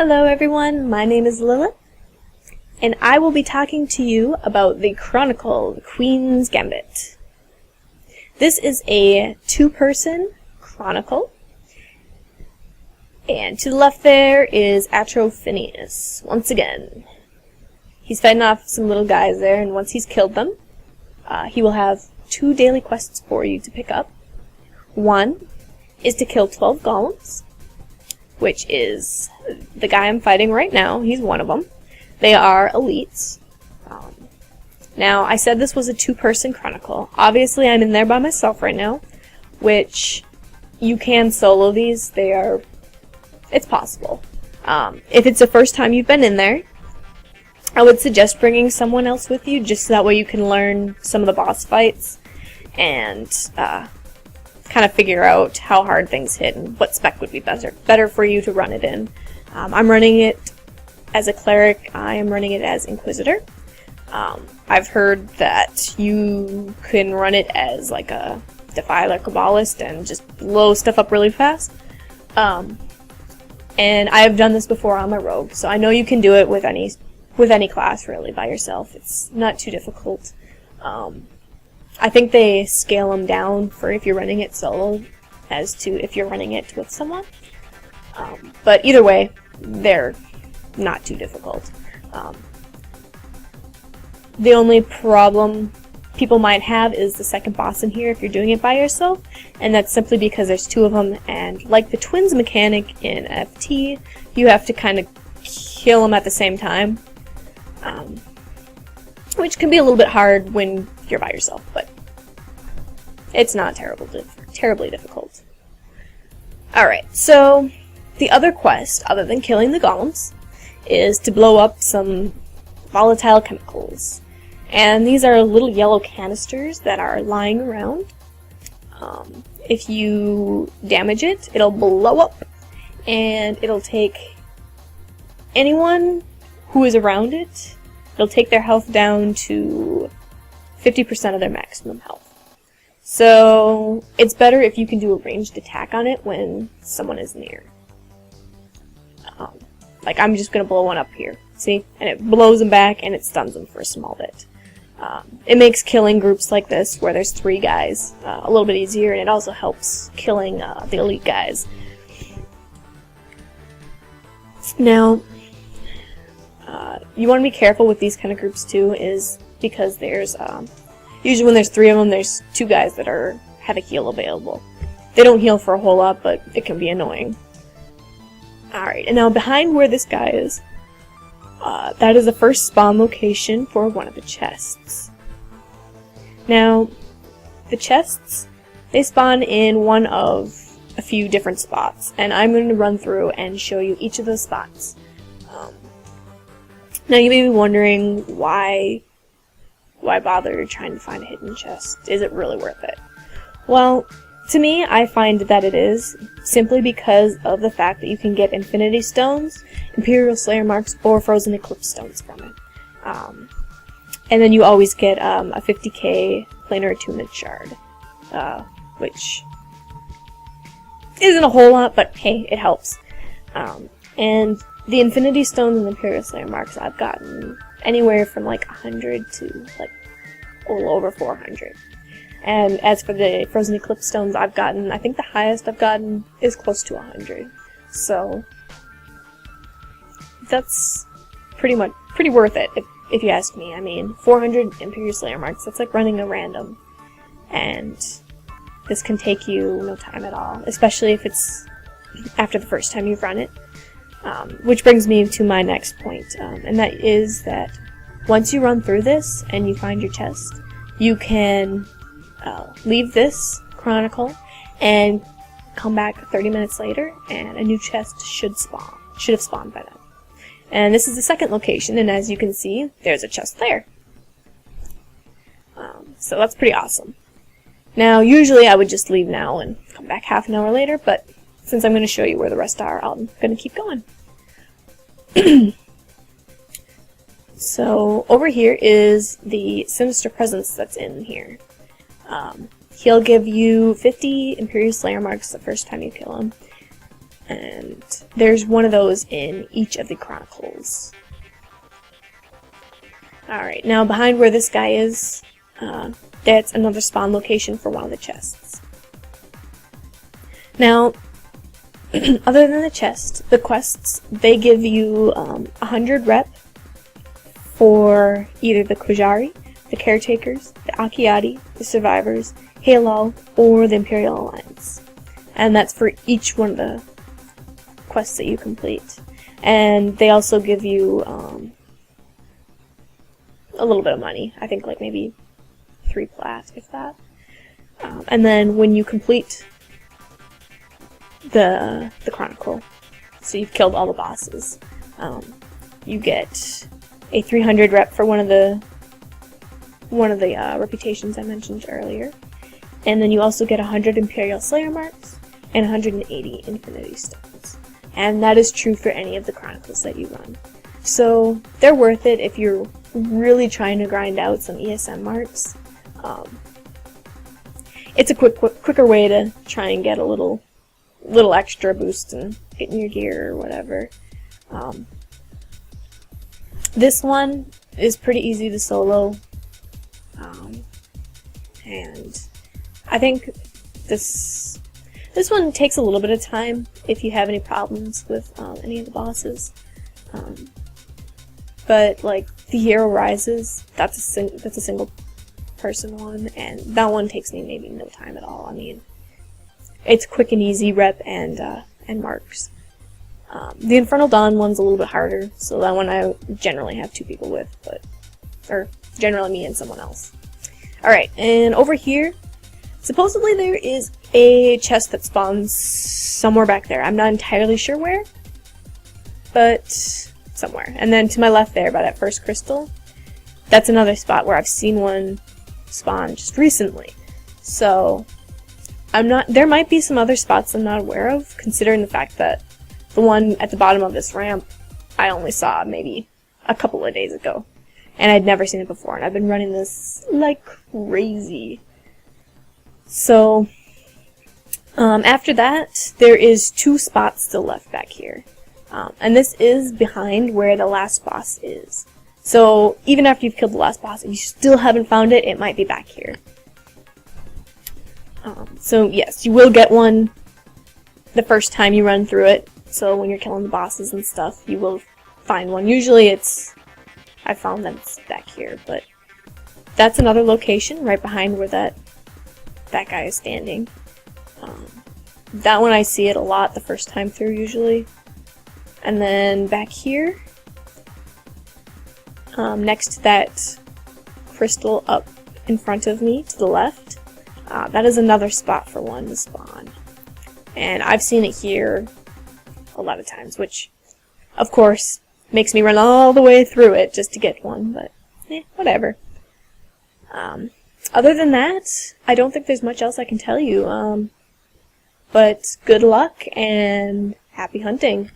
Hello everyone, my name is Lilith, and I will be talking to you about the Chronicle, the Queen's Gambit. This is a two-person Chronicle, and to the left there is Phineas. Once again, he's fighting off some little guys there, and once he's killed them, he will have 2 daily quests for you to pick up. One is to kill 12 golems, which is the guy I'm fighting right now. He's one of them. They are elites. Now, I said this was a two-person Chronicle. Obviously, I'm in there by myself right now, which you can solo these. It's possible. If it's the first time you've been in there, I would suggest bringing someone else with you, just so that way you can learn some of the boss fights and kind of figure out how hard things hit and what spec would be better for you to run it in. I'm running it as a cleric. I am running it as Inquisitor. I've heard that you can run it as like a Defiler Kabbalist and just blow stuff up really fast. And I have done this before on my rogue, so I know you can do it with any class really by yourself. It's not too difficult. I think they scale them down for if you're running it solo as to if you're running it with someone. But either way, they're not too difficult. The only problem people might have is the second boss in here if you're doing it by yourself, and that's simply because there's 2 of them, and like the twins mechanic in FT, you have to kind of kill them at the same time. Which can be a little bit hard when you're by yourself, but it's not terribly difficult. Alright, so the other quest, other than killing the golems, is to blow up some volatile chemicals. And these are little yellow canisters that are lying around. If you damage it, it'll blow up, and it'll take anyone who is around it, it'll take their health down to 50% of their maximum health. So it's better if you can do a ranged attack on it when someone is near. Like I'm just going to blow one up here, see? And it blows them back and it stuns them for a small bit. It makes killing groups like this, where there's 3 guys, a little bit easier, and it also helps killing the elite guys. Now, you want to be careful with these kind of groups too, is because there's usually when there's 3 of them, there's 2 guys that have a heal available. They don't heal for a whole lot, but it can be annoying. Alright, and now behind where this guy is, that is the first spawn location for one of the chests. Now, the chests, they spawn in one of a few different spots, and I'm going to run through and show you each of those spots. Now you may be wondering why bother trying to find a hidden chest? Is it really worth it? Well, to me, I find that it is, simply because of the fact that you can get Infinity Stones, Imperial Slayer Marks, or Frozen Eclipse Stones from it. And then you always get a 50k Planar Attunement Shard, which isn't a whole lot, but hey, it helps. And the Infinity Stones and the Imperial Slayer Marks, I've gotten anywhere from like 100 to like a little over 400. And as for the Frozen Eclipse Stones, I think the highest I've gotten is close to 100. So that's pretty worth it, if you ask me. I mean, 400 Imperial Slayer Marks, that's like running a random. And this can take you no time at all, especially if it's after the first time you've run it. Which brings me to my next point, and that is that once you run through this and you find your chest, you can leave this Chronicle and come back 30 minutes later, and a new chest should have spawned by then. And this is the second location, and as you can see, there's a chest there. So that's pretty awesome. Now, usually I would just leave now and come back half an hour later, but since I'm going to show you where the rest are, I'm going to keep going. So, over here is the Sinister Presence that's in here. He'll give you 50 Imperial Slayer Marks the first time you kill him. And there's one of those in each of the Chronicles. Alright, now behind where this guy is, that's another spawn location for one of the chests. Now, other than the chest, the quests, they give you 100 rep for either the Qujari, the Caretakers, the Akiati, the Survivors, Halo, or the Imperial Alliance. And that's for each one of the quests that you complete. And they also give you a little bit of money. I think like maybe 3 plat, if that. And then when you complete the Chronicle, so you've killed all the bosses, you get a 300 rep for one of the reputations I mentioned earlier, and then you also get 100 Imperial Slayer marks and 180 Infinity Stones. And that is true for any of the Chronicles that you run. So they're worth it if you're really trying to grind out some ESM marks. It's a quicker way to try and get a little extra boost and get in your gear or whatever. This one is pretty easy to solo, and I think this one takes a little bit of time if you have any problems with any of the bosses. But like the Hero Rises, that's a single person one, and that one takes me maybe no time at all. I mean, it's quick and easy rep and marks. The Infernal Dawn one's a little bit harder, so that one I generally have 2 people with, or generally me and someone else. Alright, and over here, supposedly there is a chest that spawns somewhere back there. I'm not entirely sure where, but somewhere. And then to my left there, by that first crystal, that's another spot where I've seen one spawn just recently. So, there might be some other spots I'm not aware of, considering the fact that the one at the bottom of this ramp I only saw maybe a couple of days ago. And I'd never seen it before, and I've been running this like crazy. So, after that, there is 2 spots still left back here. And this is behind where the last boss is. So, even after you've killed the last boss, if you still haven't found it, it might be back here. So yes, you will get one the first time you run through it. So when you're killing the bosses and stuff, you will find one. Usually I found that it's back here, but that's another location right behind where that guy is standing. That one I see it a lot the first time through usually. And then back here, next to that crystal up in front of me to the left, that is another spot for one to spawn. And I've seen it here a lot of times, which, of course, makes me run all the way through it just to get one, but whatever. Other than that, I don't think there's much else I can tell you. But good luck and happy hunting.